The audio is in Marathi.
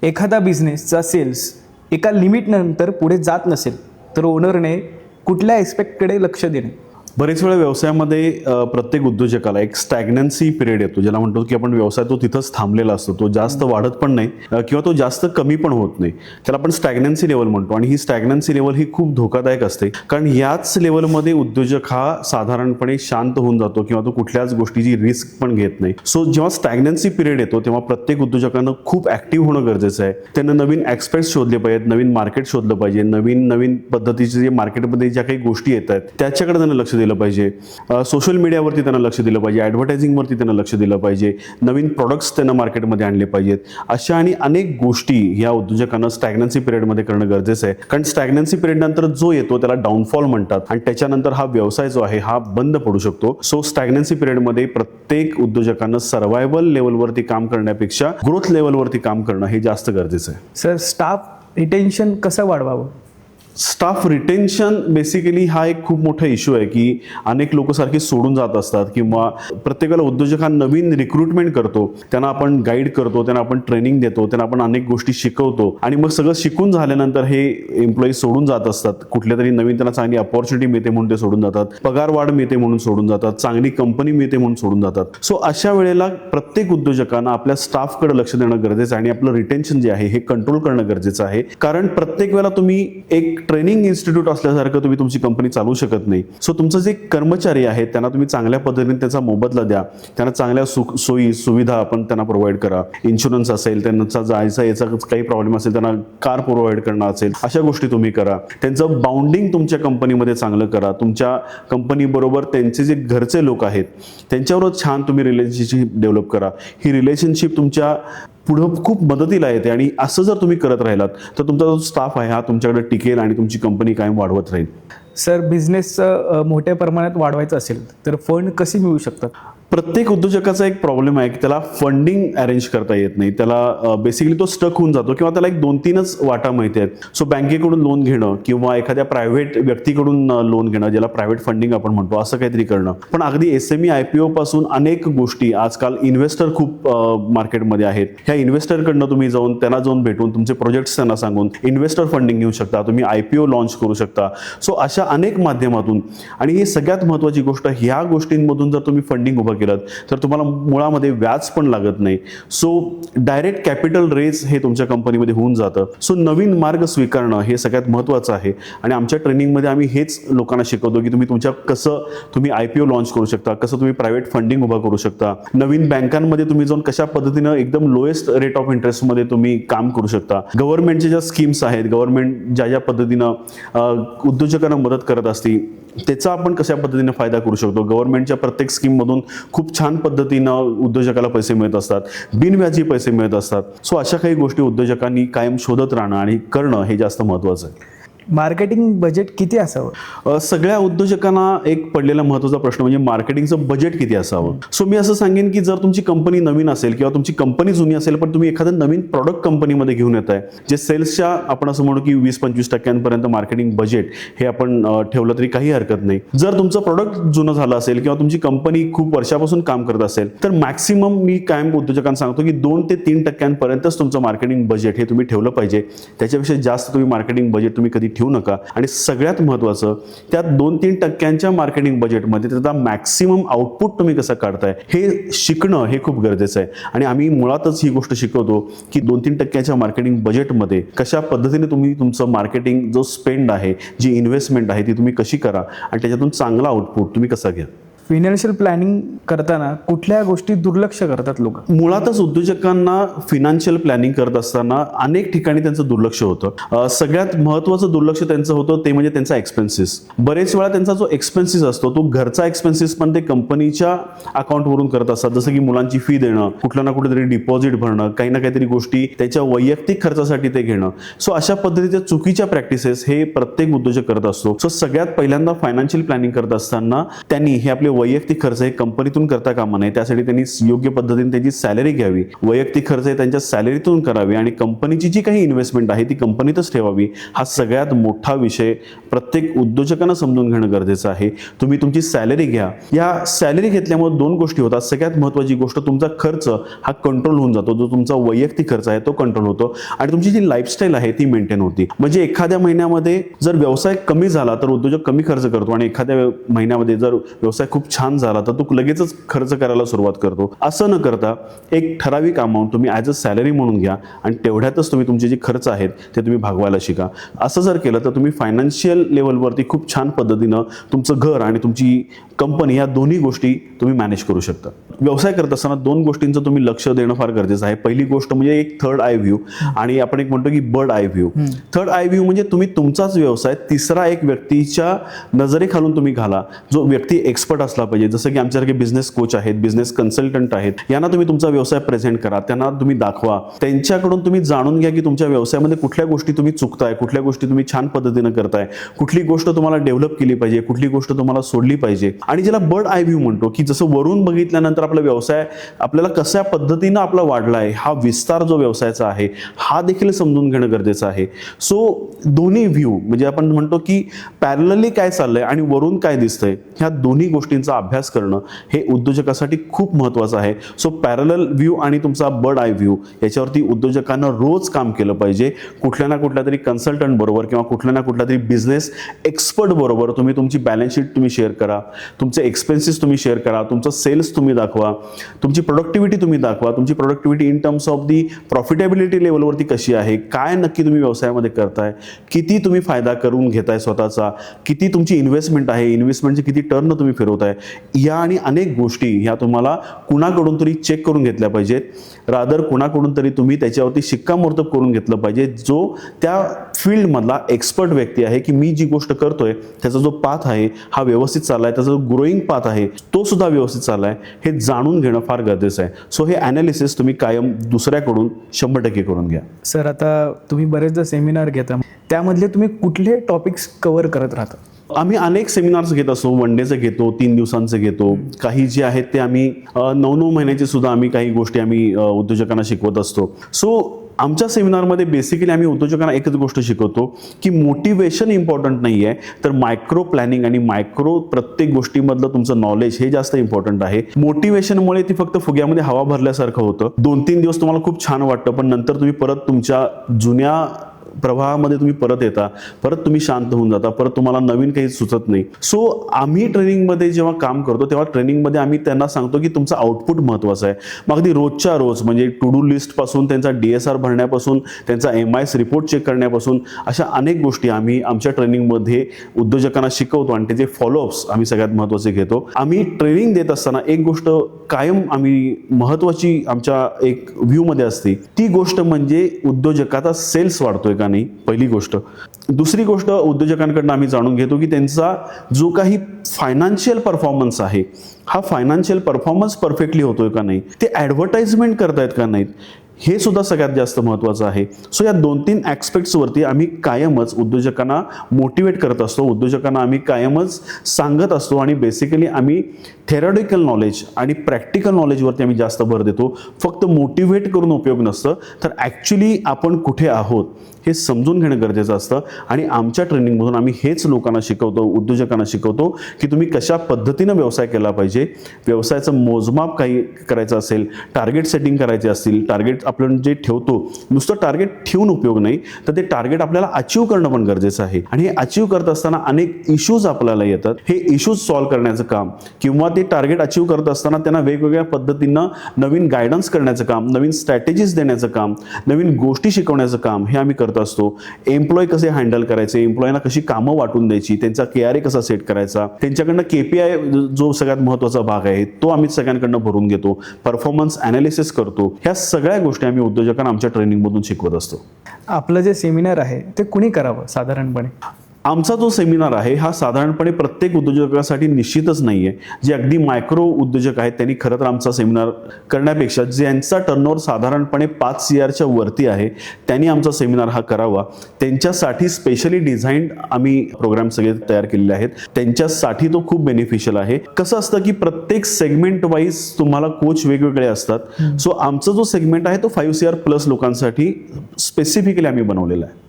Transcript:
एखादा बिझनेसचा सेल्स एका लिमिटनंतर पुढे जात नसेल तर ओनरने कुठल्या ॲस्पेक्टकडे लक्ष देणे? बरेच वेळा व्यवसायामध्ये प्रत्येक उद्योजकाला एक स्टॅग्नन्सी पिरियड येतो, ज्याला म्हणतो की आपण व्यवसाय तो तिथंच थांबलेला असतो, तो जास्त वाढत पण नाही किंवा तो जास्त कमी पण होत नाही, त्याला आपण स्टॅग्नन्सी लेवल म्हणतो. आणि ही स्टॅग्नन्सी लेवल ही खूप धोकादायक असते, कारण याच लेवलमध्ये उद्योजक हा साधारणपणे शांत होऊन जातो किंवा तो कुठल्याच गोष्टीची रिस्क पण घेत नाही. सो जेव्हा स्टॅग्नन्सी पिरियड येतो तेव्हा प्रत्येक उद्योजकांना खूप ॲक्टिव्ह होणं गरजेचं आहे. त्यांना नवीन ॲक्सपेक्ट्स शोधले पाहिजेत, नवीन मार्केट शोधलं पाहिजे, नवीन पद्धतीचे जे मार्केटमध्ये ज्या काही गोष्टी येत आहेत त्याच्याकडे त्यांना लक्ष दिलं पाहिजे. सोशल मीडियावरती त्यांना लक्ष दिलं पाहिजे, ॲडव्हर्टायझिंगवरती त्यांना लक्ष दिलं पाहिजे, नवीन प्रॉडक्ट्स त्यांना मार्केटमध्ये आणले पाहिजेत. अशा आणि अनेक गोष्टी या उद्योजकांना स्टॅग्नन्सी पिरियडमध्ये करणं गरजेचं आहे, कारण स्टॅग्नन्सी पिरियड नंतर जो येतो त्याला डाऊनफॉल म्हणतात आणि त्याच्यानंतर हा व्यवसाय जो आहे हा बंद पडू शकतो. सो स्टॅग्नन्सी पिरियडमध्ये प्रत्येक उद्योजकांना सर्व्हायवल लेवलवरती काम करण्यापेक्षा ग्रोथ लेवलवरती काम करणं हे जास्त गरजेचं आहे. सर, स्टाफ रिटेन्शन कसं वाढवावं? स्टाफ रिटेन्शन बेसिकली हा एक खूप मोठा इश्यू आहे की अनेक लोक सारखे सोडून जात असतात किंवा प्रत्येकाला उद्योजक हा नवीन रिक्रुटमेंट करतो, त्यांना आपण गाईड करतो, त्यांना आपण ट्रेनिंग देतो, त्यांना आपण अनेक गोष्टी शिकवतो आणि मग सगळं शिकून झाल्यानंतर हे एम्प्लॉई सोडून जात असतात. कुठल्या तरी नवीन त्यांना चांगली अपॉर्च्युनिटी मिळते म्हणून ते सोडून जातात, पगार वाढ मिळते म्हणून सोडून जातात, चांगली कंपनी मिळते म्हणून सोडून जातात. सो अशा वेळेला प्रत्येक उद्योजकांना आपल्या स्टाफकडे लक्ष देणं गरजेचं आहे आणि आपलं रिटेन्शन जे आहे हे कंट्रोल करणं गरजेचं आहे, कारण प्रत्येक वेळेला तुम्ही एक ट्रेनिंग इन्स्टिट्यूट असल्यासारखं तुम्ही तुमची कंपनी चालवू शकत नाही. सो तुमचं जे कर्मचारी आहेत त्यांना तुम्ही चांगल्या पद्धतीने त्याचा मोबदला द्या, त्यांना चांगल्या सोयी सुविधा आपण त्यांना प्रोव्हाइड करा. इन्शुरन्स असेल, त्यांचा जायचा याचा काही प्रॉब्लेम असेल, त्यांना कार प्रोव्हाइड करणं असेल, अशा गोष्टी तुम्ही करा. त्यांचं बाउंडिंग तुमच्या कंपनीमध्ये चांगलं करा. तुमच्या कंपनीबरोबर त्यांचे जे घरचे लोक आहेत त्यांच्याबरोबर छान तुम्ही रिलेशनशिप डेव्हलप करा. ही रिलेशनशिप तुमच्या पुढं खूप मदतीला येते आणि असं जर तुम्ही करत राहिलात तर तुमचा जो स्टाफ आहे हा तुमच्याकडे टिकेल आणि तुमची कंपनी कायम वाढवत राहील. सर, बिझनेसचं मोठ्या प्रमाणात वाढवायचं असेल तर फंड कसे मिळू शकतात? प्रत्येक उद्योजकाचा एक प्रॉब्लेम आहे की त्याला फंडिंग अरेंज करता येत नाही. त्याला बेसिकली तो स्टक होऊन जातो किंवा त्याला एक 2-3च वाटा माहिती आहेत. सो बँकेकडून लोन घेणं किंवा एखाद्या प्रायव्हेट व्यक्तीकडून लोन घेणं, ज्याला प्रायव्हेट फंडिंग आपण म्हणतो, असं काहीतरी करणं. पण अगदी SME IPO पासून अनेक गोष्टी आजकाल इन्व्हेस्टर खूप मार्केटमध्ये आहेत. ह्या इन्व्हेस्टरकडनं तुम्ही जाऊन त्यांना जाऊन भेटून तुमचे प्रोजेक्ट्स त्यांना सांगून इन्व्हेस्टर फंडिंग घेऊ शकता, तुम्ही IPO लॉन्च करू शकता. सो अशा अनेक माध्यमातून आणि ही सगळ्यात महत्त्वाची गोष्ट, ह्या गोष्टींमधून जर तुम्ही फंडिंग उभं केलं तर तुम्हाला मुळामध्ये व्याज पण लागत नाही. सो डायरेक्ट कॅपिटल रेज हे तुमच्या कंपनीमध्ये होऊन जातं. सो नवीन मार्ग स्वीकारणं हे सगळ्यात महत्त्वाचं आहे आणि आमच्या ट्रेनिंगमध्ये आम्ही हेच लोकांना शिकवतो की तुम्ही IPO लॉन्च करू शकता, कसं तुम्ही प्रायव्हेट फंडिंग उभं करू शकता, नवीन बँकांमध्ये तुम्ही जाऊन कशा पद्धतीनं एकदम लोएस्ट रेट ऑफ इंटरेस्टमध्ये तुम्ही काम करू शकता. गव्हर्नमेंटच्या ज्या स्कीम्स आहेत, गव्हर्नमेंट ज्या पद्धतीनं उद्योजकांना मदत करत असते त्याचा आपण कशा पद्धतीने फायदा करू शकतो. गव्हर्नमेंटच्या प्रत्येक स्कीममधून खूप छान पद्धतीनं उद्योजकाला पैसे मिळत असतात, बिनव्याजी पैसे मिळत असतात. सो अशा काही गोष्टी उद्योजकांनी कायम शोधत राहणं आणि करणं हे जास्त महत्त्वाचं आहे. मार्केटिंग बजेट किती असावं? सगळ्या उद्योजकांना एक पडलेला महत्त्वाचा प्रश्न म्हणजे मार्केटिंगचं बजेट किती असावं. सो मी असं सांगेन की जर तुमची कंपनी नवीन असेल किंवा तुमची कंपनी जुनी असेल पण तुम्ही एखादं नवीन प्रॉडक्ट कंपनीमध्ये घेऊन येत आहे, जे सेल्सच्या आपण असं म्हणू की 20-25% मार्केटिंग बजेट हे आपण ठेवलं तरी काही हरकत नाही. जर तुमचं प्रॉडक्ट जुनं झालं असेल किंवा तुमची कंपनी खूप वर्षापासून काम करत असेल तर मॅक्सिमम मी कायम उद्योजकांना सांगतो की 2-3% तुमचं मार्केटिंग बजेट हे तुम्ही ठेवलं पाहिजे. त्याच्यापेक्षा जास्त तुम्ही मार्केटिंग बजेट तुम्ही कधी ठेवू नका. आणि सगळ्यात महत्त्वाचं, त्या 2-3% मार्केटिंग बजेटमध्ये त्याचा मॅक्सिमम आउटपुट तुम्ही कसं काढताय हे शिकणं हे खूप गरजेचं आहे. आणि आम्ही मुळातच ही गोष्ट शिकवतो की 2-3% मार्केटिंग बजेटमध्ये कशा पद्धतीने तुम्ही तुमचं मार्केटिंग जो स्पेंड आहे, जी इन्व्हेस्टमेंट आहे ती तुम्ही कशी करा आणि त्याच्यातून चांगला आउटपुट तुम्ही कसा घ्या. फिनान्शियल प्लॅनिंग करताना कुठल्या गोष्टी दुर्लक्ष करतात लोक? मुळातच उद्योजकांना फिनान्शियल प्लॅनिंग करत असताना अनेक ठिकाणी त्यांचं दुर्लक्ष होतं. सगळ्यात महत्त्वाचं दुर्लक्ष त्यांचं होतं ते म्हणजे त्यांचा एक्सपेन्सेस. बरेच वेळा त्यांचा जो एक्सपेन्सेस असतो तो घरचा एक्सपेन्सेस पण ते कंपनीच्या अकाउंटवरून करत असतात, जसं की मुलांची फी देणं, कुठलं ना कुठेतरी डिपॉझिट भरणं, काही ना काहीतरी गोष्टी त्याच्या वैयक्तिक खर्चासाठी ते घेणं. सो अशा पद्धतीच्या चुकीच्या प्रॅक्टिसेस हे प्रत्येक उद्योजक करत असतो. सो सगळ्यात पहिल्यांदा फायनान्शियल प्लॅनिंग करत असताना त्यांनी हे आपले वैयक्तिक खर्च हे कंपनीतून करता कामा नये. त्यासाठी त्यांनी योग्य पद्धतीने त्यांची सॅलरी घ्यावी. वैयक्तिक खर्च हे त्यांच्या सॅलरीतून करावी आणि कंपनीची जी काही इन्व्हेस्टमेंट आहे ती कंपनीतच ठेवावी. हा सगळ्यात मोठा विषय प्रत्येक उद्योजकांना समजून घेणं गरजेचं आहे. तुम्ही तुमची सॅलरी घ्या. या सॅलरी घेतल्यामुळे दोन गोष्टी होतात. सगळ्यात महत्त्वाची गोष्ट, तुमचा खर्च हा कंट्रोल होऊन जातो. जो तुमचा वैयक्तिक खर्च आहे तो कंट्रोल होतो आणि तुमची जी लाईफस्टाईल आहे ती मेंटेन होती. म्हणजे एखाद्या महिन्यामध्ये जर व्यवसाय कमी झाला तर उद्योजक कमी खर्च करतो आणि एखाद्या महिन्यामध्ये जर व्यवसाय खूप छान झाला तर तो लगेचच खर्च करायला सुरुवात करतो. असं न करता एक ठराविक अमाऊंट तुम्ही ॲज अ सॅलरी म्हणून घ्या आणि तेवढ्यातच तुम्ही तुमचे जे खर्च आहेत ते तुम्ही भागवायला शिका. असं जर केलं तर तुम्ही फायनान्शियल लेवलवरती खूप छान पद्धतीनं तुमचं घर आणि तुमची कंपनी या दोन्ही गोष्टी तुम्ही मॅनेज करू शकता. व्यवसाय करत असताना दोन गोष्टींचं तुम्ही लक्ष देणं फार गरजेचं आहे. पहिली गोष्ट म्हणजे एक थर्ड आय व्ह्यू आणि आपण एक म्हणतो की bird I view. Third I view म्हणजे तुम्ही तुमचाच व्यवसाय तिसरा एक व्यक्तीच्या नजरेखालून तुम्ही घाला, जो व्यक्ती एक्सपर्ट असला पाहिजे. जसं की आमच्यासारखे बिझनेस कोच आहेत, बिझनेस कन्सल्टंट आहेत, यांना तुम्ही तुमचा व्यवसाय प्रेझेंट करा, त्यांना तुम्ही दाखवा. त्यांच्याकडून तुम्ही जाणून घ्या की तुमच्या व्यवसायामध्ये कुठल्या गोष्टी तुम्ही चुकताय, कुठल्या गोष्टी तुम्ही छान पद्धतीनं करताय, कुठली गोष्ट तुम्हाला डेव्हलप केली पाहिजे, कुठली गोष्ट तुम्हाला सोडली पाहिजे. आणि ज्याला बर्ड आय व्ह्यू म्हणतो की जसं वरून बघितल्यानंतर आपला व्यवसाय आपल्याला कशा पद्धतीनं आपला वाढलाय, हा विस्तार जो व्यवसायाचा आहे हा देखील समजून घेणं गरजेचं आहे. सो दोन्ही व्ह्यू म्हणजे आपण म्हणतो की पॅरलली काय चाललंय आणि वरून काय दिसतंय, ह्या दोन्ही गोष्टींचा अभ्यास करणं हे उद्योजकासाठी खूप महत्त्वाचं आहे. सो पॅरलल व्ह्यू आणि तुमचा बर्ड आय व्ह्यू याच्यावरती उद्योजकांना रोज काम केलं पाहिजे. कुठल्या ना कुठल्या तरी कन्सल्टंट बरोबर किंवा कुठल्या ना कुठल्या तरी बिझनेस एक्सपर्ट बरोबर तुम्ही तुमची बॅलन्स शीट तुम्ही शेअर करा, तुमचे एक्सपेन्सेस तुम्ही शेअर करा, तुमचं सेल्स तुम्ही दाखवा, तुमची प्रोडक्टिव्हिटी तुम्ही दाखवा. तुमची productivity in terms of the profitability लेवलवरती कशी आहे, काय नक्की तुम्ही व्यवसायामध्ये करताय, किती तुम्ही फायदा करून घेताय स्वतःचा, किती तुमची इन्व्हेस्टमेंट आहे, इन्व्हेस्टमेंटचे किती टर्न तुम्ही फिरवताय, या आणि अनेक गोष्टी ह्या तुम्हाला कुणाकडून तरी चेक करून घेतल्या पाहिजेत. रादर कुणाकडून तरी तुम्ही त्याच्यावरती शिक्कामोर्तब करून घेतलं पाहिजे, जो त्या फील्डमधला एक्सपर्ट व्यक्ती आहे की मी जी गोष्ट करतोय त्याचा जो पाथ आहे हा व्यवस्थित चाललाय, त्याचा जो ग्रोईंग पाथ आहे तो सुद्धा व्यवस्थित चाललाय, हे जाणून घेणं फार गरजेचं आहे. सो हे ॲनालिसिस तुम्ही कायम दुसऱ्याकडून 100% करून घ्या. सर, आता तुम्ही बरेचदा सेमिनार घेता, त्यामधले तुम्ही कुठले टॉपिक्स कव्हर करत राहता? आम्ही अनेक सेमिनार्स घेत असतो. 1 डेचे घेतो, 3 दिवसांचे घेतो. काही जे आहेत ते आम्ही 9-9 महिन्याचे सुद्धा आम्ही काही गोष्टी आम्ही उद्योजकांना शिकवत असतो. सो आमच्या सेमिनारमध्ये बेसिकली आम्ही उद्योजकांना एकच गोष्ट शिकवतो की मोटिवेशन इम्पॉर्टंट नाही आहे, तर मायक्रो प्लॅनिंग आणि मायक्रो प्रत्येक गोष्टीमधलं तुमचं नॉलेज हे जास्त इम्पॉर्टंट आहे. मोटिवेशनमुळे ती फक्त फुग्यामध्ये हवा भरल्यासारखं होतं. 2-3 दिवस तुम्हाला खूप छान वाटतं, पण नंतर तुम्ही परत तुमच्या जुन्या प्रवाहामध्ये तुम्ही परत येता, परत तुम्ही शांत होऊन जाता, परत तुम्हाला नवीन काही सुचत नाही. सो आम्ही ट्रेनिंगमध्ये जेव्हा काम करतो तेव्हा ट्रेनिंगमध्ये आम्ही त्यांना सांगतो की तुमचं आउटपुट महत्त्वाचं आहे. मग अगदी रोजच्या रोज म्हणजे टू डू लिस्टपासून त्यांचा DSR भरण्यापासून त्यांचा MIS रिपोर्ट चेक करण्यापासून अशा अनेक गोष्टी आम्ही आमच्या ट्रेनिंगमध्ये उद्योजकांना शिकवतो आणि त्याचे फॉलोअप्स आम्ही सगळ्यात महत्त्वाचे घेतो. आम्ही ट्रेनिंग देत असताना एक गोष्ट कायम आम्ही महत्त्वाची आमच्या एक व्ह्यूमध्ये असते, ती गोष्ट म्हणजे उद्योजकाचा सेल्स वाढतोय का नाही, पहिली गोष्ट. दुसरी गोष्ट उद्योजकांकडून आम्ही जाणून घेतो की त्यांचा जो काही फायनान्शियल परफॉर्मन्स आहे हा फायनान्शियल परफॉर्मन्स परफेक्टली होतोय का नाही, ते ॲडव्हर्टाइजमेंट करतायत का नाहीत, हे सुद्धा सगळ्यात जास्त महत्त्वाचं आहे. सो या 2-3 ॲस्पेक्ट्सवरती आम्ही कायमच उद्योजकांना मोटिवेट करत असतो, उद्योजकांना आम्ही कायमच सांगत असतो आणि बेसिकली आम्ही थेरॉटिकल नॉलेज आणि प्रॅक्टिकल नॉलेजवरती आम्ही जास्त भर देतो. फक्त मोटिवेट करून उपयोग नसतं, तर ॲक्च्युली आपण कुठे आहोत हे समजून घेणं गरजेचं असतं. आणि आमच्या ट्रेनिंगमधून आम्ही हेच लोकांना शिकवतो, उद्योजकांना शिकवतो की तुम्ही कशा पद्धतीनं व्यवसाय केला पाहिजे. व्यवसायाचं मोजमाप काही करायचं असेल, टार्गेट सेटिंग करायचे असतील, टार्गेट आपण जे ठेवतो नुसतं टार्गेट ठेवून उपयोग नाही, तर ते टार्गेट आपल्याला अचीव करणं पण गरजेचं आहे. आणि हे अचीव करत असताना अनेक इश्यूज आपल्याला येतात. हे इश्यूज सॉल्व्ह करण्याचं काम किंवा ते टार्गेट अचीव करत असताना त्यांना वेगवेगळ्या पद्धतीनं नवीन गायडन्स करण्याचं काम, नवीन स्ट्रॅटेजीज देण्याचं काम, नवीन गोष्टी शिकवण्याचं काम हे आम्ही करत असतो. एम्प्लॉय कसे हँडल करायचे, एम्प्लॉयना कशी कामं वाटून द्यायची, त्यांचा KRA कसा सेट करायचा, त्यांच्याकडनं KPI जो सगळ्यात महत्त्वाचा भाग आहे तो आम्ही सगळ्यांकडनं भरून घेतो. परफॉर्मन्स ॲनालिसिस करतो. ह्या सगळ्या गोष्टी आम्ही उद्योजकांना आमच्या ट्रेनिंगमधून शिकवत असतो. आपलं जे सेमिनार आहे ते कुणी करावं साधारणपणे? आमचा जो सेमिनार आहे हा साधारणपणे प्रत्येक उद्योजकासाठी निश्चितच नाही आहे. जे अगदी मायक्रो उद्योजक आहेत त्यांनी खरं तर आमचा सेमिनार करण्यापेक्षा ज्यांचा टर्नओव्हर साधारणपणे 5 CRच्या वरती आहे त्यांनी आमचा सेमिनार हा करावा. त्यांच्यासाठी स्पेशली डिझाईन्ड आम्ही प्रोग्राम सगळे तयार केलेले आहेत. त्यांच्यासाठी तो खूप बेनिफिशियल आहे. कसं असतं की प्रत्येक सेगमेंट वाईज तुम्हाला कोच वेगवेगळे असतात. सो आमचा जो सेगमेंट आहे तो 5 CR प्लस लोकांसाठी स्पेसिफिकली आम्ही बनवलेला आहे.